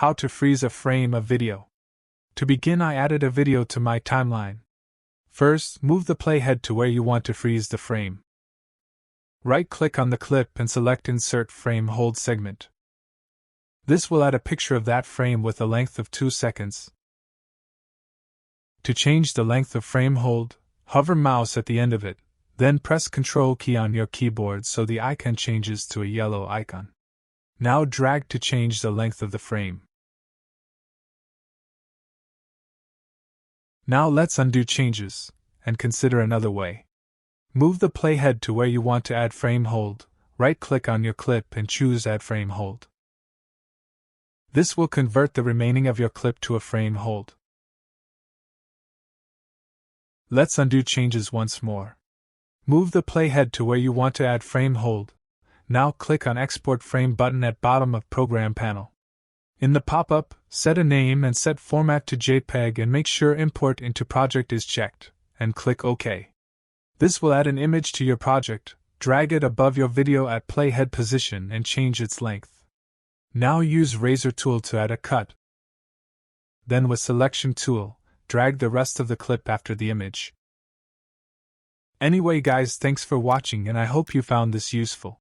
How to freeze a frame of video. To begin, I added a video to my timeline. First, move the playhead to where you want to freeze the frame. Right-click on the clip and select Insert Frame Hold Segment. This will add a picture of that frame with a length of 2 seconds. To change the length of frame hold, hover mouse at the end of it, then press Ctrl key on your keyboard so the icon changes to a yellow icon. Now drag to change the length of the frame. Now let's undo changes, and consider another way. Move the playhead to where you want to add frame hold, right-click on your clip and choose Add Frame Hold. This will convert the remaining of your clip to a frame hold. Let's undo changes once more. Move the playhead to where you want to add frame hold. Now click on Export Frame button at bottom of Program panel. In the pop-up, set a name and set format to JPEG and make sure Import into Project is checked, and click OK. This will add an image to your project. Drag it above your video at playhead position and change its length. Now use Razor tool to add a cut. Then with Selection tool, drag the rest of the clip after the image. Anyway guys, thanks for watching and I hope you found this useful.